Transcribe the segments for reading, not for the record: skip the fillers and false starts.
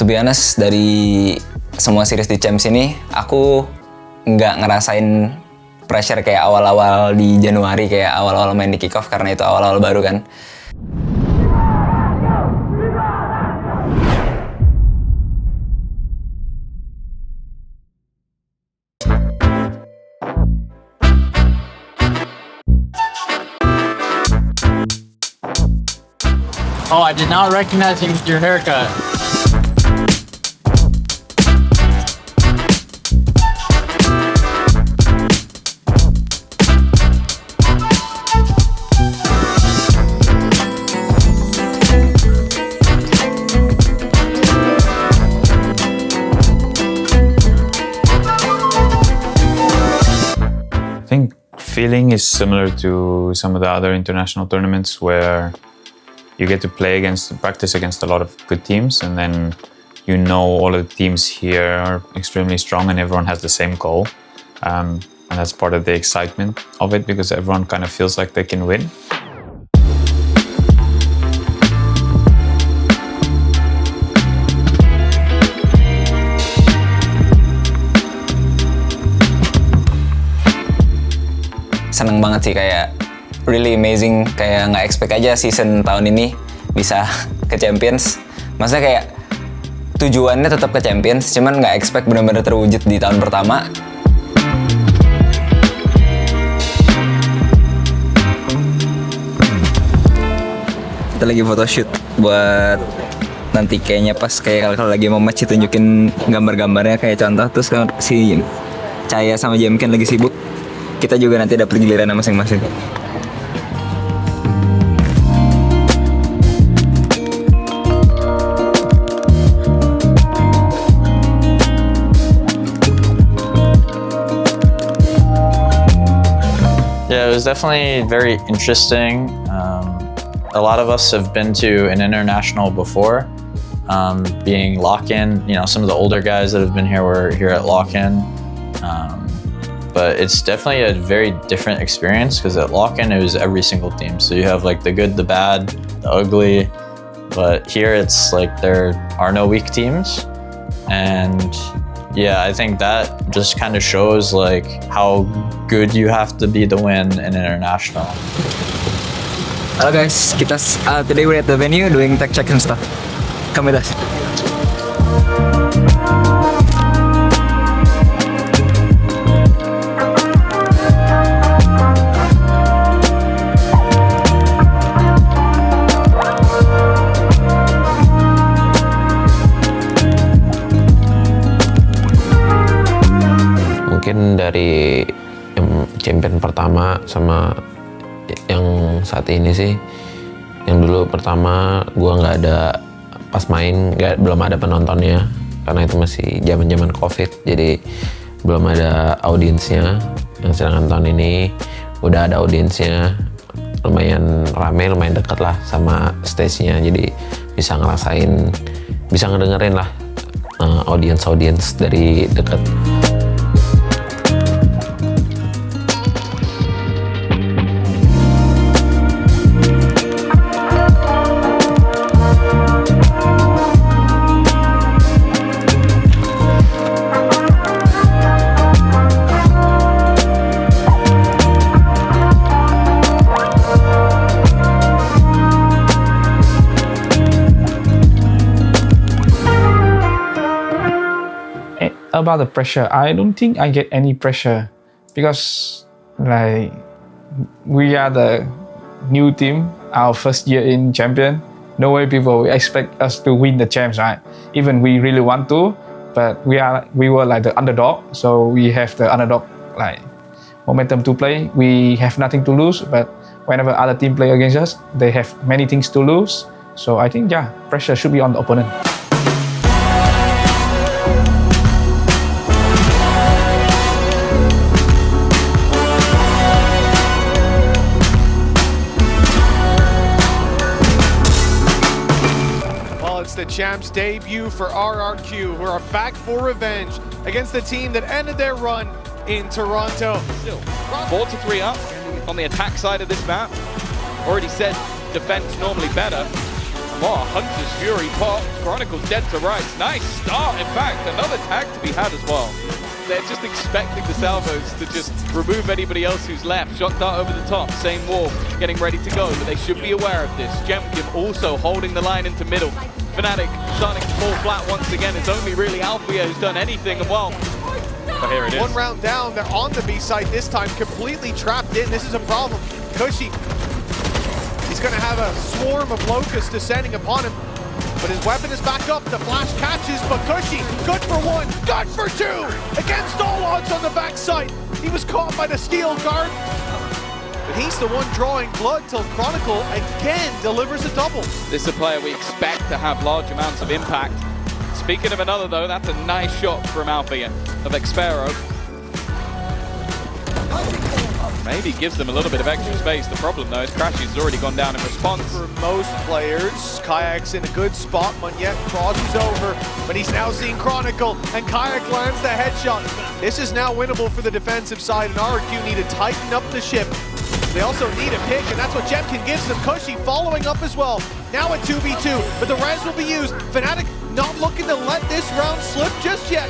To be honest, dari semua series di Champs ini, aku nggak ngerasain pressure kayak awal-awal di Januari, kayak awal-awal main di kick-off, karena itu awal-awal baru kan. Oh, I did not recognize your haircut. I think feeling is similar to some of the other international tournaments where you get to practice against a lot of good teams, and then you know all of the teams here are extremely strong and everyone has the same goal. And that's part of the excitement of it, because everyone kind of feels like they can win. Seneng banget sih, kayak really amazing, kayak nggak expect aja season tahun ini bisa ke Champions. Maksudnya kayak tujuannya tetap ke Champions, cuman nggak expect benar-benar terwujud di tahun pertama. Kita lagi photoshoot buat nanti, kayaknya pas kayak kalau lagi mau match tunjukin gambar-gambarnya kayak contoh, terus si Cahaya sama Jemken lagi sibuk. Kita juga nanti dapat giliran masing-masing. Yeah, it was definitely very interesting. A lot of us have been to an international before, being Lock-In. You know, some of the older guys that have been here were here at Lock-In. But it's definitely a very different experience, because at Lock-In it was every single team. So you have like the good, the bad, the ugly. But here it's like there are no weak teams. And yeah, I think that just kind of shows like how good you have to be to win an international. Hello guys, today we're at the venue doing tech check and stuff. Come with us. Mungkin dari champion pertama sama yang saat ini sih, yang dulu pertama gua nggak ada pas main, belum ada penontonnya karena itu masih zaman COVID, jadi belum ada audiensnya. Yang sedangkan tahun ini udah ada audiensnya, lumayan rame, lumayan dekat lah sama stage-nya, jadi bisa ngerasain, bisa ngedengerin lah audience dari dekat. About the pressure, I don't think I get any pressure, because like we are the new team, our first year in champion. No way people expect us to win the champs, right? Even we really want to, but we were like the underdog, so we have the underdog like momentum to play. We have nothing to lose, but whenever other team play against us, they have many things to lose. So I think pressure should be on the opponent. It's the champs debut for RRQ, who are back for revenge against the team that ended their run in Toronto. Still, 4-3 up on the attack side of this map. Already said defense normally better. more. Hunter's Fury pop. Chronicles dead to rights. Nice start. In fact, another tag to be had as well. They're just expecting the salvos to just remove anybody else who's left. Shot dart over the top. Same wall. Getting ready to go. But they should be aware of this. Jemkin also holding the line into middle. Fnatic starting to fall flat once again. It's only really Alphia who's done anything. And well, but here it is. One round down, they're on the B site this time, completely trapped in. This is a problem. Cushy, he's going to have a swarm of locusts descending upon him, but his weapon is back up. The flash catches, but Cushy, good for one, good for two, against all odds on the backside. He was caught by the steel guard, but he's the one drawing blood till Chronicle again delivers a double. This is a player we expect to have large amounts of impact. Speaking of another though, that's a nice shot from Alphia of Xpero. Maybe gives them a little bit of extra space. The problem though is Crashy's already gone down in response. For most players, Kayak's in a good spot. Monyet crosses over, but he's now seeing Chronicle, and Kayak lands the headshot. This is now winnable for the defensive side, and RRQ need to tighten up the ship. They also need a pick, and that's what Jemkin gives them. Cushy following up as well. Now a 2v2, but the res will be used. Fnatic not looking to let this round slip just yet.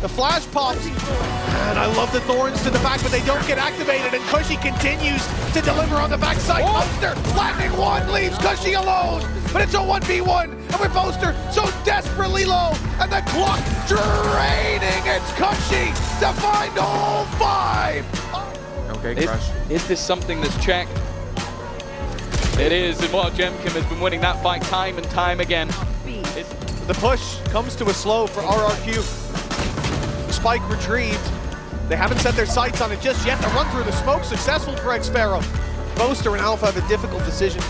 The flash pops, and I love the thorns to the back, but they don't get activated, and Cushy continues to deliver on the backside. Boaster landing one, leaves Cushy alone, but it's a 1v1, and with Boaster so desperately low, and the clock draining, it's Cushy to find all five. Okay, Crash. Is this something that's checked? It is, and well, Jemkin has been winning that fight time and time again. The push comes to a slow for RRQ. Spike retrieved. They haven't set their sights on it just yet. The run through the smoke successful for Xpero. Boaster and Alpha have a difficult decision.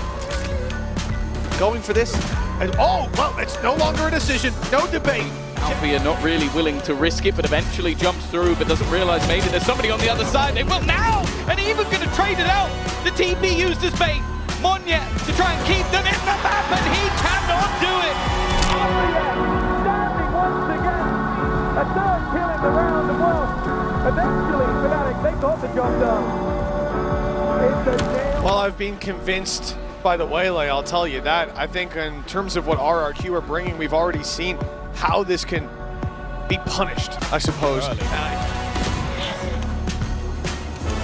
Going for this. And oh, well, it's no longer a decision. No debate. Alphia not really willing to risk it, but eventually jumps through, but doesn't realize maybe there's somebody on the other side. They will now, and even going to trade it out. The TP used as bait. Monyet to try and keep them in the map, and he cannot do it. Standing once again. A third kill in the round of one. Eventually, Fnatic, they got the job done. Well, I've been convinced by the Waylay, I'll tell you that. I think in terms of what RRQ are bringing, we've already seen how this can be punished, I suppose.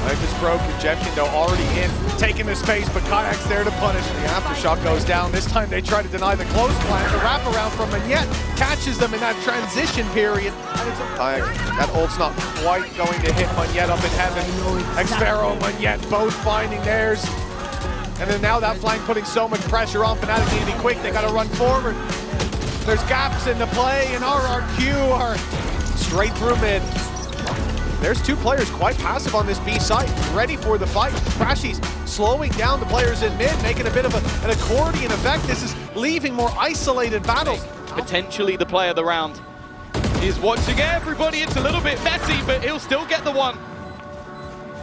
Life is broken. Jemkin, though, already in, taking the space, but Kayak's there to punish. The aftershock goes down. This time they try to deny the close plan. The wraparound from Monyet catches them in that transition period. Kayak, that ult's not quite going to hit Monyet up in heaven. Xpero, Monyet, both finding theirs. And then now that flank putting so much pressure on Fnatic need to be quick. They got to run forward. There's gaps in the play, and RRQ are straight through mid. There's two players quite passive on this B site, ready for the fight. Crashy's slowing down the players in mid, making a bit of an accordion effect. This is leaving more isolated battles. Potentially the play of the round. He's watching everybody. It's a little bit messy, but he'll still get the one.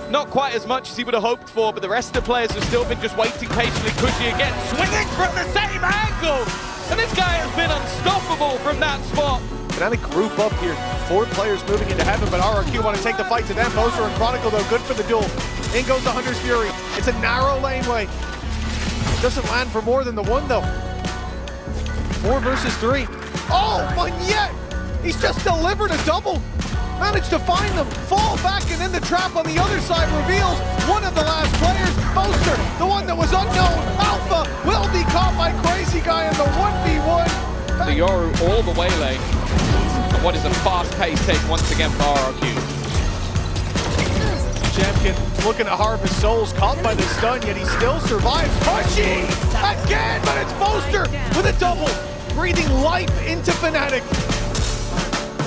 Not quite as much as he would have hoped for, but the rest of the players have still been just waiting patiently. Cushy again, swinging from the same angle. And this guy has been unstoppable from that spot. Fnatic group up here. 4 players moving into heaven, but RRQ want to take the fight to them. Boaster and Chronicle, though, good for the duel. In goes the Hunter's Fury. It's a narrow laneway. Doesn't land for more than the one, though. 4 versus 3. Oh, Monyet! He's just delivered a double. Managed to find them, fall back, and in the trap on the other side reveals one of the last players, Boaster, the one that was unknown. Alpha will be caught by Crazy Guy in the 1v1. The Yoru all the way lane. And what is a fast-paced take once again for RRQ. Jemkin looking to harvest souls, caught by the stun, yet he still survives. Pushy again, but it's Boaster with a double, breathing life into Fnatic.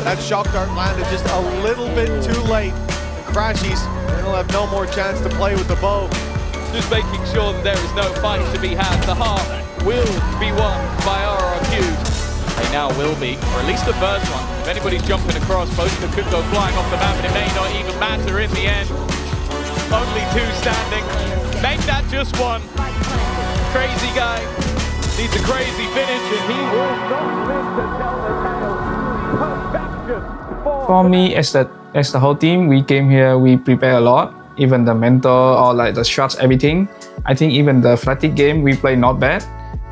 That shock dart landed just a little bit too late. And Crashies, they'll have no more chance to play with the bow. Just making sure that there is no fight to be had. The heart will be won by RRQ. They now will be, or at least the first one. If anybody's jumping across, Boaster could go flying off the map, and it may not even matter in the end. Only 2 standing. Make that just 1. Crazy Guy needs a crazy finish, and he will not live to tell the tale. For me, as the whole team, we came here, we prepare a lot. Even the mentor or like the shots, everything. I think even the Fnatic game, we play not bad.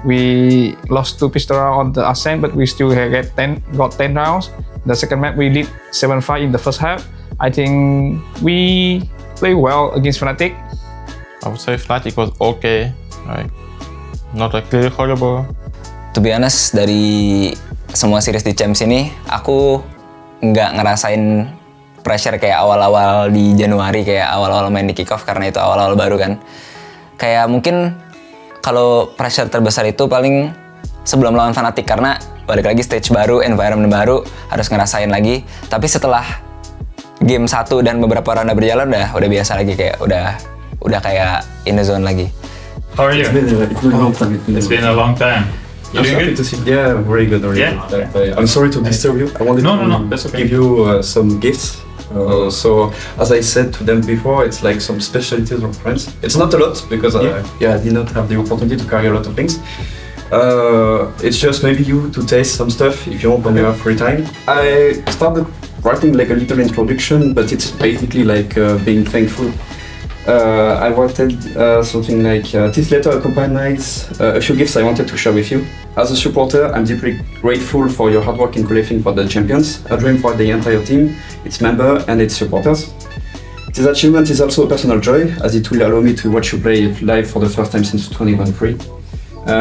We lost to Pistora on the Ascent, but we still got 10 rounds. The second map we lead 7-5 in the first half. I think we play well against Fnatic. I would say Fnatic was okay, like not like clearly horrible. To be honest, dari semua series di Champs ini, aku nggak ngerasain pressure kayak awal-awal di Januari, kayak awal-awal main di kickoff, karena itu awal-awal baru kan. Kayak mungkin kalau pressure terbesar itu paling sebelum lawan Fnatic, karena balik lagi stage baru, environment baru, harus ngerasain lagi. Tapi setelah game 1 dan beberapa ronde berjalan udah biasa lagi, kayak udah kayak in the zone lagi. How are you? It's been a long time. It's been a long time. You doing good? To see. Yeah, very good. Very Yeah? good. I'm sorry to disturb you. I wanted No, to that's okay. give you some gifts. So, as I said to them before, it's like some specialties of France. It's not a lot because I did not have the opportunity to carry a lot of things. It's just maybe you to taste some stuff if you want when you have free time. I started writing like a little introduction, but it's basically like being thankful. I wanted something like this letter accompanies a few gifts I wanted to share with you. As a supporter, I'm deeply grateful for your hard work in qualifying for the champions, a dream for the entire team, its members and its supporters. This achievement is also a personal joy, as it will allow me to watch you play live for the first time since 2023.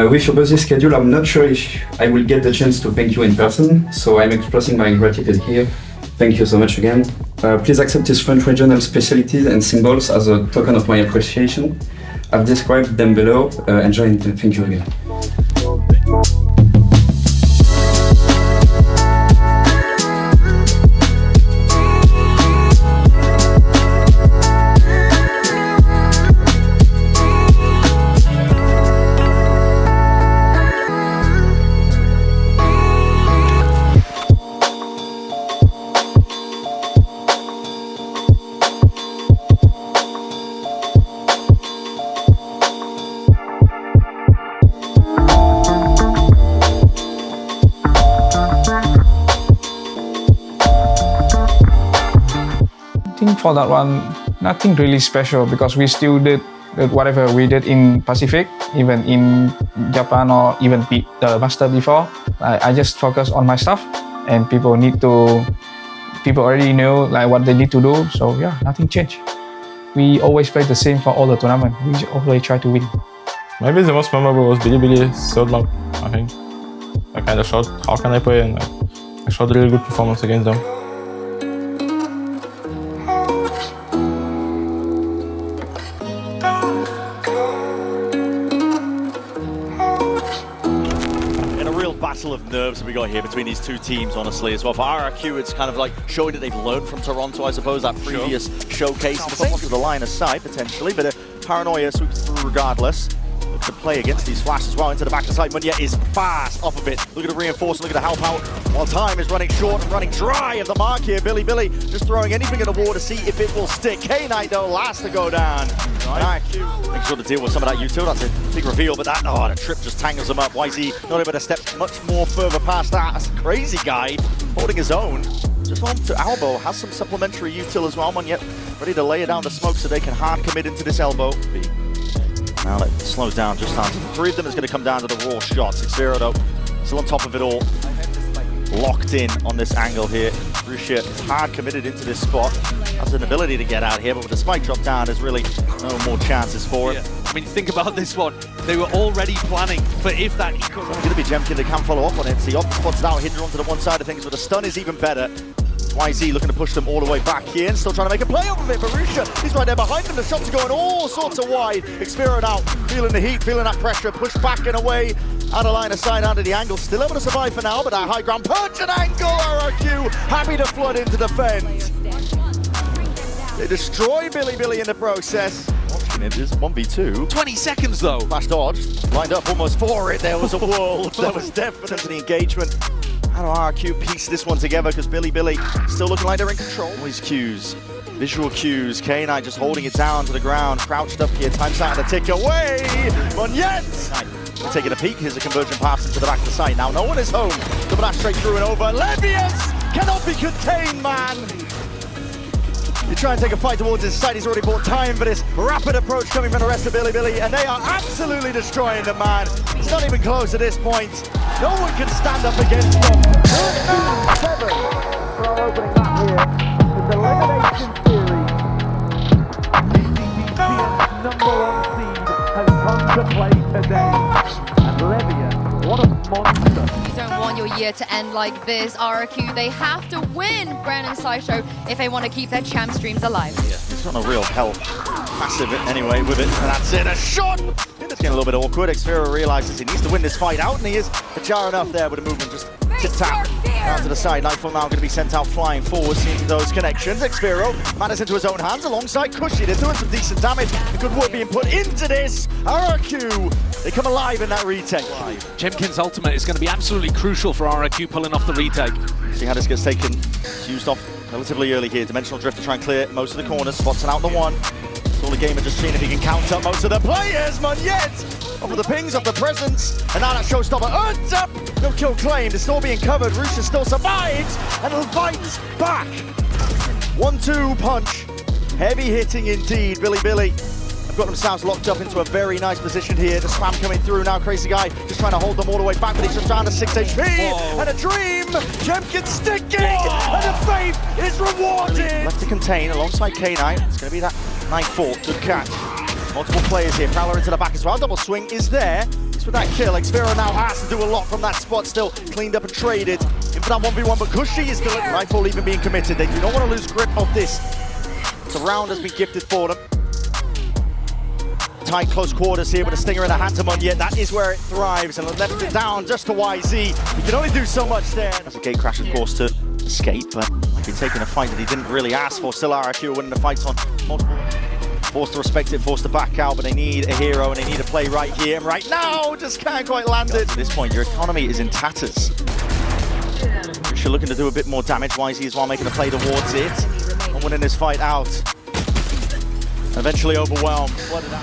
With your busy schedule, I'm not sure if I will get the chance to thank you in person, so I'm expressing my gratitude here. Thank you so much again. Please accept these French regional specialties and symbols as a token of my appreciation. I've described them below. Enjoy and thank you again. I think for that one, nothing really special because we still did whatever we did in Pacific, even in Japan or even beat the master before. I just focus on my stuff, and people already know like what they need to do. So yeah, nothing changed. We always play the same for all the tournament. We always try to win. Maybe the most memorable was Bilibili third map, I think. I kind of showed how can I play, and I showed a really good performance against them. Battle of nerves that we got here between these two teams, honestly, as well. For RRQ, it's kind of like showing that they've learned from Toronto, I suppose, that previous showcase. Someone to the line of sight, potentially, but Paranoia sweeps through regardless. Look to play against these flashes as well, into the back of the side. Munyet is fast off of it. Look at the reinforcement, look at the help out. While time is running short and running dry of the mark here. Billy just throwing anything at the wall to see if it will stick. K-Knight, though, last to go down. RRQ makes sure to deal with some of that util. That's a big reveal, but the trip just tangles him up. YZ not able to step much more further past that. That's a crazy guy holding his own. Just on to elbow, has some supplementary util as well. Munyet ready to lay down the smoke so they can hard commit into this elbow. Now that slows down just down to the three of them. Is going to come down to the raw shots. Xero though, still on top of it all. Locked in on this angle here. Russia is hard committed into this spot. Has an ability to get out here, but with the spike drop down, there's really no more chances for it. I mean, think about this one. They were already planning for if that eco. It's going to be Jemkin that can follow up on it. See, off the spots now, Hydra onto the one side of things, but the stun is even better. YZ looking to push them all the way back here and still trying to make a play off of it. Barusha, he's right there behind him. The shots are going all sorts of wide. Xero out, feeling the heat, feeling that pressure, pushed back and away. Out of line of sight, out of the angle. Still able to survive for now, but that high ground punch and angle. RRQ happy to flood into defense. They destroy Billy in the process. Ninjas, 1v2. 20 seconds though. Flash dodge, lined up almost for it. There was a world. There was definitely engagement. How do RRQ piece this one together? Because Billy still looking like they're in control. Always cues, visual cues. K9 just holding it down to the ground. Crouched up here, time starting to tick away. Munyet! We're taking a peek. Here's a conversion pass into the back of the site. Now no one is home. Double dash straight through and over. Levius cannot be contained, man. You try and take a fight towards his side, he's already bought time for this rapid approach coming from the rest of Bilibili, and they are absolutely destroying the man. It's not even close at this point. No one can stand up against them. 7 for our opening lap here. It's elimination series. BCB's number 1 seed has come to play today. And Levian, what a monster. You don't want your year to end like this, RRQ. They have to win Brandon Sideshow if they want to keep their champ streams alive. Yeah, he's got a real help. Massive anyway with it, and that's it, a shot! It's getting a little bit awkward. Xfero realizes he needs to win this fight out, and he is jar enough there with a movement just tip-tap down to the side. Nightfall now going to be sent out flying forward, seeing those connections. Xfero matters into his own hands alongside Cushy. They're doing some decent damage. The good work being put into this. RRQ, they come alive in that retake. Jemkin's ultimate is going to be absolutely crucial for RRQ pulling off the retake. See how this gets taken. It's used off relatively early here. Dimensional Drift to try and clear most of the corners. Spots out the one. All the gamer just seeing if he can count up most of the players. Monyet off of the pings, off the presence, and now that showstopper earns up. No kill claimed. It's still being covered. Rusha still survives and fights back. 1-2 punch. Heavy hitting indeed. Bilibili have got themselves locked up into a very nice position here. The spam coming through now. Crazy Guy just trying to hold them all the way back, but he's just down to 6 HP. Whoa. And a dream. Jemkin sticking, and the faith is rewarded. Left to contain alongside K-Knight. It's going to be that 9-4. Good catch. Multiple players here. Prowler into the back as well. Double swing is there. It's with that kill. Xfero now has to do a lot from that spot. Still cleaned up and traded. In for that 1v1, but Cushy is still at Rifle even being committed. They do not want to lose grip of this. The round has been gifted for them. Tight close quarters here with a stinger in the hand to Monyet. That is where it thrives, and left it down just to YZ. He can only do so much there. That's a gate crash, of course, to escape, but might be taking a fight that he didn't really ask for. Still RRQ winning the fights on multiple. Forced to respect it, forced to back out, but they need a hero and they need a play right here and right now. Just can't quite land it. At this point, your economy is in tatters. You're looking to do a bit more damage. YZ as well making a play towards it and winning this fight out. Eventually overwhelmed. Flooded out.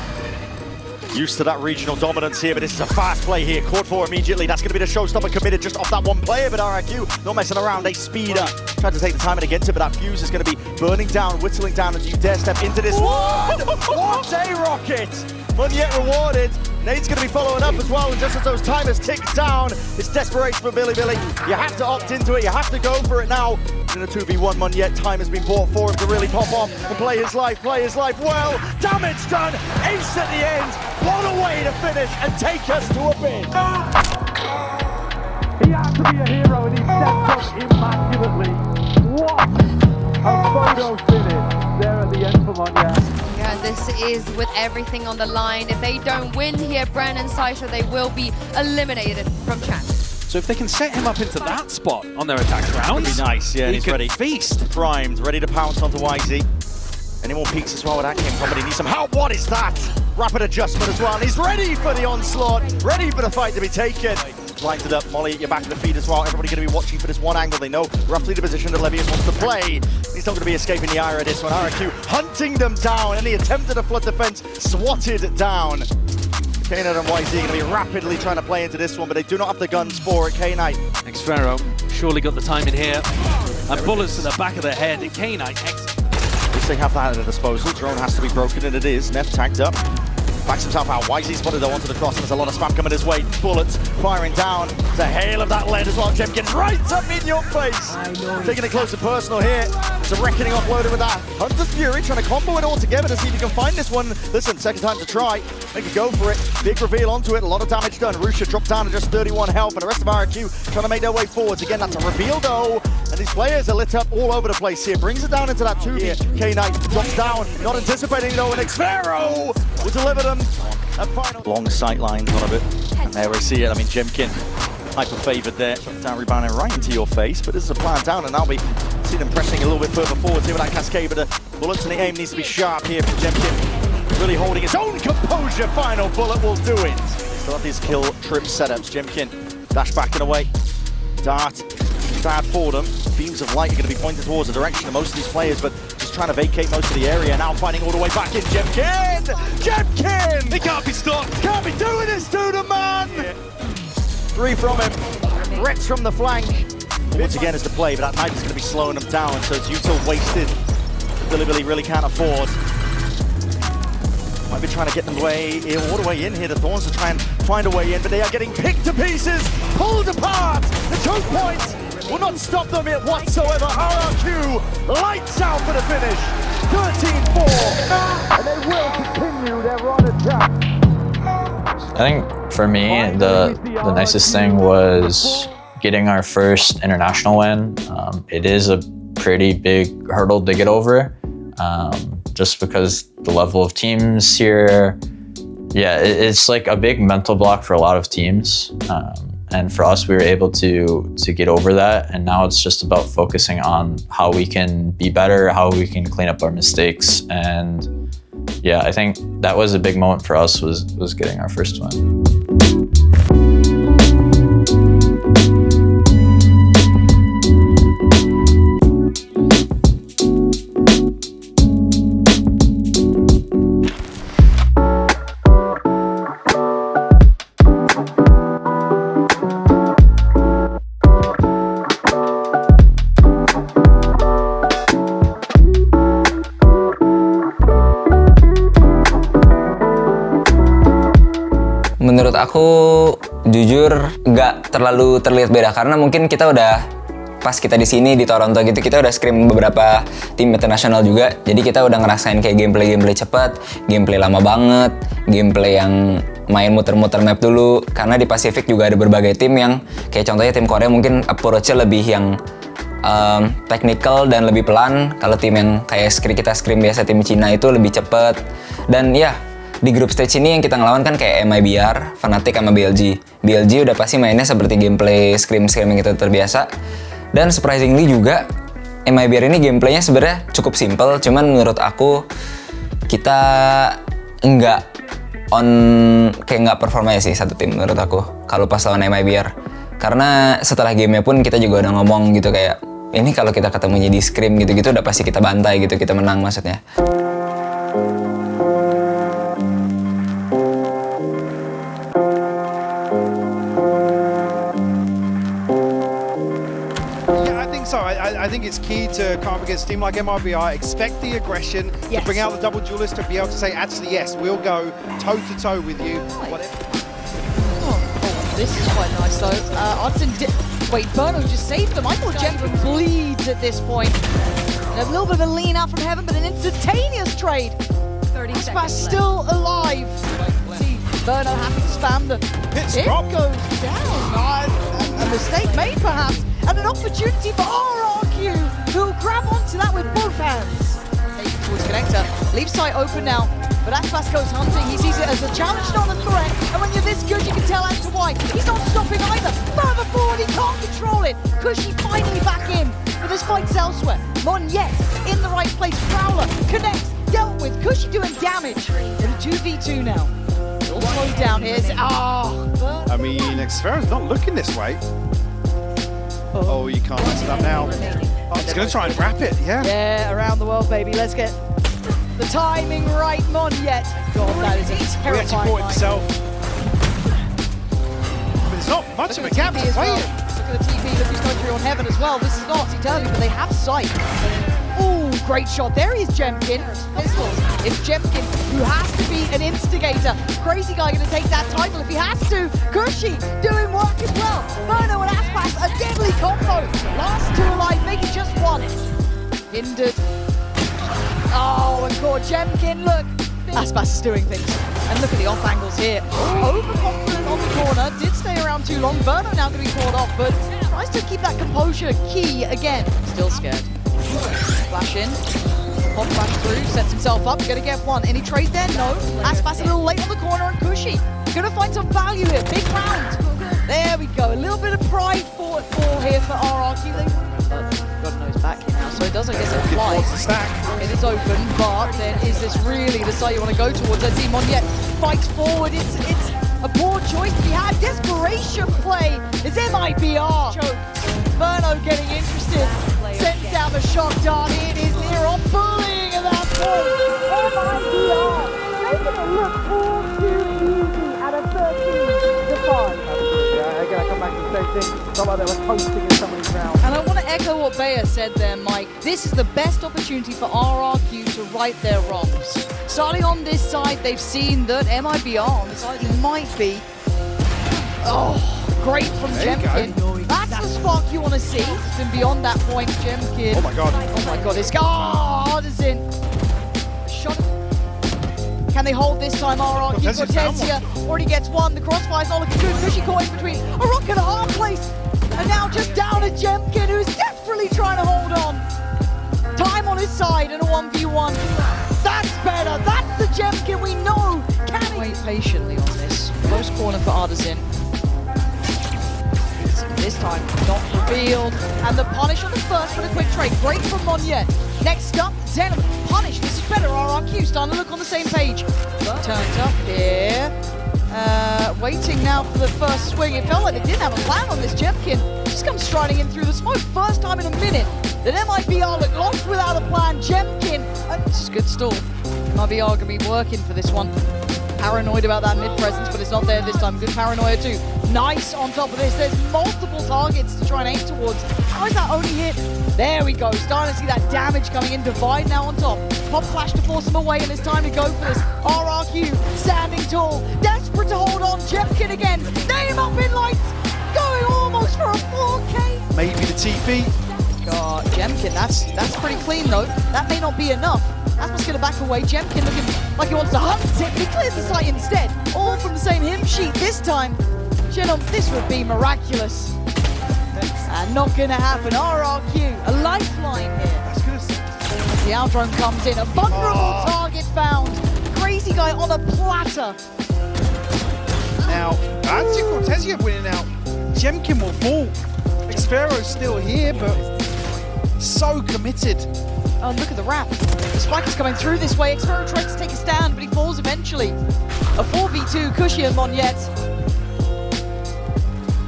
Used to that regional dominance here, but this is a fast play here. Caught for immediately. That's going to be the showstopper committed just off that one player, but RRQ not messing around. They speed up. Tried to take the time and against it, but that fuse is going to be burning down, whittling down, and you dare step into this one. What a rocket! Monyet rewarded. Nade's going to be following up as well, and just as those timers tick down, it's desperation for Bilibili. You have to opt into it. You have to go for it now. In a 2v1, Monyet, time has been bought for him to really pop off and play his life well. Damage done, ace at the end. What a way to finish and take us to a bid. He had to be a hero and he stepped up immaculately. What a photo finish there at the end for Monyet. Yeah, this is with everything on the line. If they don't win here, Brandon Sideshow, they will be eliminated from champ. So if they can set him up into that spot on their attack rounds, be nice, yeah, he's ready. Feast. Primed, ready to pounce onto YZ. Any more peaks as well where that came from, but he needs some help. What is that? Rapid adjustment as well, and he's ready for the onslaught, ready for the fight to be taken. Blinded up, Molly at your back of the feet as well. Everybody going to be watching for this one angle. They know roughly the position that Levian wants to play. He's not going to be escaping the ire of this one. RRQ hunting them down, and the attempt at a flood defense swatted down. K-Knight and YZ going to be rapidly trying to play into this one, but they do not have the guns for it. K-Knight. Xfero surely got the time in here. And bullets to the back of the head. K-Knight At least they have that at their disposal. Drone has to be broken, and it is. Neff tagged up. Backs himself out. YZ spotted though onto the cross, and there's a lot of spam coming his way. Bullets firing down. There's a hail of that lead as well. Jemkin right up in your face. Taking it close and personal here. It's a reckoning offloaded with that. Hunter's Fury trying to combo it all together to see if he can find this one. Listen, second time to try. Make a go for it. Big reveal onto it. A lot of damage done. Rusha dropped down to just 31 health, and the rest of RRQ trying to make their way forwards. Again, that's a reveal though. And these players are lit up all over the place here. Brings it down into that 2 here. K-Knight drops down. Not anticipating though, and Xfero will deliver them. That final long sight lines on a bit. And there we see it. I mean, Jemkin hyper favoured there. Shot down, rebounding right into your face. But this is a plan down, and now we see them pressing a little bit further forward here with that cascade. But the bullets and the aim needs to be sharp here from Jemkin. Really holding his own composure. Final bullet will do it. Still have these kill trip setups. Jemkin dash backing away. Dart bad for them. Beams of light are going to be pointed towards the direction of most of these players, but just trying to vacate most of the area. Now fighting all the way back in. Jemkin! Jemkin! He can't be stopped. Can't be doing this to the man! Yeah. 3 from him. Threats from the flank. Once again is the play, but that knife is going to be slowing them down, so it's util wasted. Bilibili really can't afford. Might be trying to get them way all the way in here. The Thorns to try and find a way in, but they are getting picked to pieces, pulled apart. The choke point will not stop them yet whatsoever. RRQ lights out for the finish. 13-4, and they will continue their run attack. I think for me, the nicest thing was getting our first international win. It is a pretty big hurdle to get over, just because the level of teams here, yeah, it's like a big mental block for a lot of teams. And for us, we were able to get over that. And now it's just about focusing on how we can be better, how we can clean up our mistakes. And yeah, I think that was a big moment for us, was getting our first win. Menurut aku jujur nggak terlalu terlihat beda karena mungkin kita udah pas kita di sini di Toronto gitu kita udah scrim beberapa tim internasional juga, jadi kita udah ngerasain kayak gameplay cepat, gameplay lama banget, gameplay yang main muter-muter map dulu, karena di Pasifik juga ada berbagai tim yang kayak contohnya tim Korea mungkin approach-nya lebih yang technical dan lebih pelan, kalau tim yang kayak kita scrim biasa tim Cina itu lebih cepet. Dan ya di group stage ini yang kita ngelawan kan kayak MIBR, Fnatic sama BLG. BLG udah pasti mainnya seperti gameplay scrim yang kita terbiasa. Dan surprisingly juga MIBR ini gameplaynya sebenarnya cukup simple, cuman menurut aku kita kayak nggak performa ya sih satu tim menurut aku kalau pas lawan MIBR. Karena setelah gamenya pun kita juga udah ngomong gitu kayak ini kalau kita ketemunya di scrim gitu-gitu udah pasti kita bantai gitu, kita menang maksudnya. I think it's key to come up against a team like MIBR, expect the aggression, to bring out the double duelist, to be able to say, actually, yes, we'll go toe-to-toe with you. This is quite nice, though. Odson wait, Berno just saved them. I thought Jemkin bleeds at this point. And a little bit of a lean out from Heaven, but an instantaneous trade. 30 seconds still alive. See, Berno happy to spam the pit goes down. A mistake made, perhaps. And an opportunity for RRQ, who'll grab onto that with both hands. Taken towards Connector, leaves sight open now, but Aspas goes hunting. He sees it as a challenge, not a threat. And when you're this good, you can tell as to why. He's not stopping either. Further forward, he can't control it. Cushy finally back in, but this fight's elsewhere. Monyet in the right place. Prowler connects, dealt with. Cushy doing damage. In a 2v2 now. All slowed down here. I mean, Xfera's not looking this way. Oh, you can't mess it up now. Oh, he's going to try and wrap it, yeah. Yeah, around the world, baby. Let's get the timing right, Monyet. God, that is a terrifying line. Himself. But there's not much of a gap to play in. Look at the TV, look who's going through on Heaven as well. This is not topsy-turvy, but they have sight. Ooh, great shot. There he is, Jemkin. Pistols. It's Jemkin who has to be an instigator. Crazy guy going to take that title if he has to. Kershi doing work as well. Berno and Aspas, a deadly combo. Last two alive, making just one. Hindered. Oh, and caught Jemkin, look. Aspas is doing things. And look at the off angles here. Overconfident on the corner, did stay around too long. Berno now going to be caught off, but tries to keep that composure key again. Still scared. Flash in. Pop flash through, sets himself up, gonna get one. Any trade there? No. Aspas a little late on the corner, and Cushy gonna find some value here. Big round. There we go. A little bit of pride for here for RRQ. God knows back here now, so it does, I guess, it flies. It is open, but then is this really the site you want to go towards? Let's see, Monyet fights forward. It's a poor choice to be had. Desperation play is MIBR. Berno getting interested. Sends down the shock dart. It is Leron bullying at that point. MIBR making it look all too easy at a 13-5. Yeah, they're going to come back to the same thing. Not like they were coasting in somebody's round. And I want to echo what Bayer said there, Mike. This is the best opportunity for RRQ to right their wrongs. Starting on this side, they've seen that MIBR on the side might be. Oh, great from Jemkin. That's the spark you want to see. It's been beyond that point, Jemkin. Oh my god. Oh my god, it's Artisan. Shot. Can they hold this time? RRQ Cortesia already gets one. The crossfire's not looking good. Cushy coin between a rock and a hard place. And now just down to Jemkin, who's desperately trying to hold on. Time on his side and a 1v1. That's better. That's the Jemkin we know. Can he wait patiently on this? Close corner for Artisan. This time not revealed. And the punish on the first for the quick trade. Great from Monye. Next up, Zenom. Punish. This is better. RRQ starting to look on the same page. Turns up here. Waiting now for the first swing. It felt like they didn't have a plan on this. Jemkin just comes striding in through the smoke. First time in a minute that MIBR look lost without a plan. Jemkin. This is a good stall. MIBR going to be working for this one. Paranoid about that mid presence, but it's not there this time. Good paranoia too. Nice on top of this. There's multiple targets to try and aim towards. How is that only hit? There we go. Starting to see that damage coming in. Divide now on top. Pop flash to force him away, and it's time to go for this. RRQ standing tall, desperate to hold on. Jemkin again. Name up in lights. Going almost for a 4K. Maybe the TP. God, Jemkin, that's pretty clean though. That may not be enough. Aspas going to back away. Jemkin looking like he wants to hunt it, but he clears the site instead. All from the same hymn sheet this time. Genom, this would be miraculous. And not going to happen. RRQ, a lifeline here. That's gonna. The Aldrome comes in. A vulnerable target found. Crazy guy on a platter. Now, that's Cortesia winning out. Jemkin will fall. Xfero's still here, but so committed. Oh, look at the wrap. The spike is coming through this way. Xfero tries to take a stand, but he falls eventually. A 4v2, Cushy and Monyet.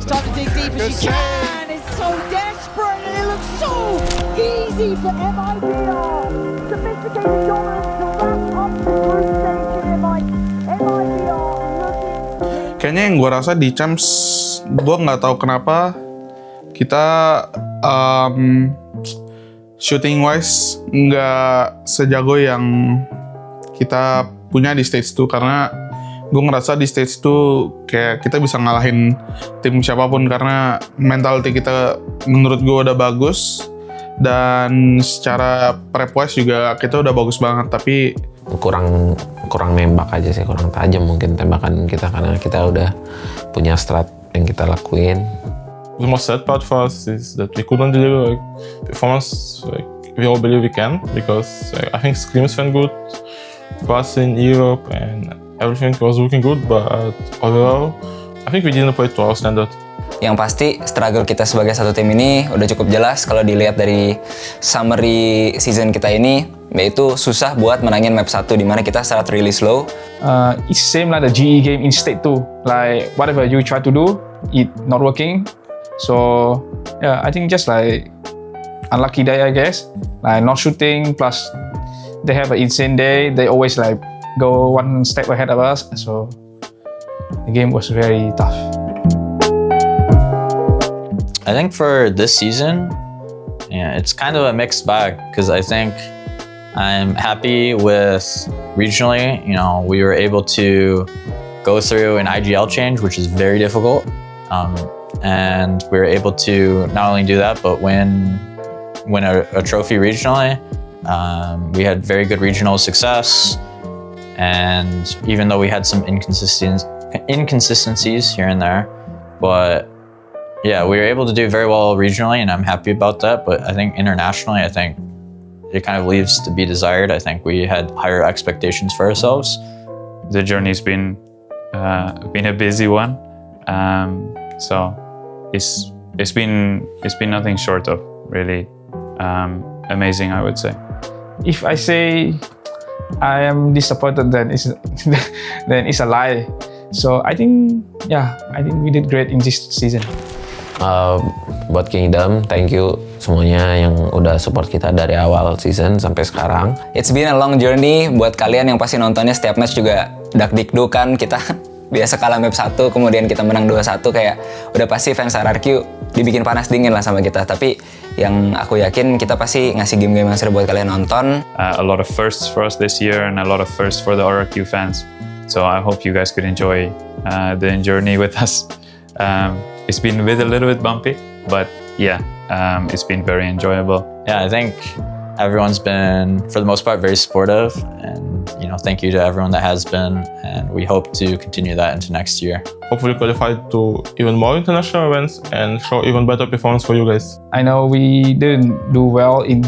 It's time to dig deep as you can. It's so desperate, and it looks so easy for MIBR. Sophisticated dominance to wrap up the group stage in MIBR looking. Kayaknya yang gue rasa di Champs, gue nggak tahu kenapa kita shooting wise nggak sejago yang kita punya di stage 2, karena gue ngerasa di stage 2 kayak kita bisa ngalahin tim siapapun karena mentality kita menurut gue udah bagus dan secara prep wise juga kita udah bagus banget, tapi kurang nembak aja sih, kurang tajam mungkin tembakan kita karena kita udah punya strat yang kita lakuin. The most sad part for us is that we couldn't deliver like performance like we all believe we can, because I think scrims went good for us in Europe and everything was looking good, but overall I think we didn't play to our standard. Yang pasti struggle kita sebagai satu tim ini udah cukup jelas kalau dilihat dari summary season kita ini, yaitu susah buat menangin map 1 di mana kita start really slow. It's same like the GE game in state 2. Like whatever you try to do, it not working. So yeah, I think just like unlucky day, I guess. Like not shooting, plus they have an insane day. They always like go one step ahead of us. So the game was very tough. I think for this season, yeah, it's kind of a mixed bag because I think I'm happy with regionally. You know, we were able to go through an IGL change, which is very difficult. And we were able to not only do that, but win a trophy regionally. We had very good regional success, and even though we had some inconsistencies here and there, but yeah, we were able to do very well regionally, and I'm happy about that. But I think internationally, I think it kind of leaves to be desired. I think we had higher expectations for ourselves. The journey's been a busy one, so it's been nothing short of really amazing, I would say. If I say I am disappointed, then it's a lie. So I think we did great in this season. Buat Kingdom, thank you semuanya yang udah support kita dari awal season sampai sekarang. It's been a long journey. Buat kalian yang pasti nontonnya setiap match juga dak-dikdukan, kita biasa kalah map 1 kemudian kita menang 2-1, kayak udah pasti fans RRQ dibikin panas dingin lah sama kita. Tapi yang aku yakin kita pasti ngasih game-game yang seru buat kalian nonton. A lot of firsts for us this year and a lot of firsts for the RRQ fans. So I hope you guys could enjoy the journey with us. It's been a little bit bumpy, but yeah, it's been very enjoyable. Yeah, I think everyone's been, for the most part, very supportive, and thank you to everyone that has been, and we hope to continue that into next year. Hopefully qualify to even more international events and show even better performance for you guys. I know we didn't do well in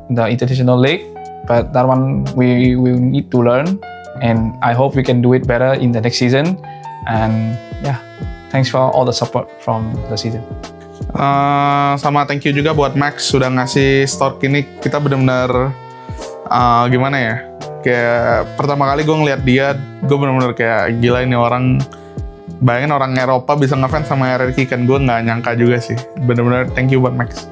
the international league, but that one we will need to learn, and I hope we can do it better in the next season. And yeah, thanks for all the support from the season. Sama thank you juga buat Max sudah ngasih store ini. Kita benar-benar gimana ya, kayak pertama kali gue ngeliat dia, gue benar-benar kayak gila ini orang. Bayangin orang Eropa bisa ngefans sama RRQ kan, gue nggak nyangka juga sih. Benar-benar thank you buat Max.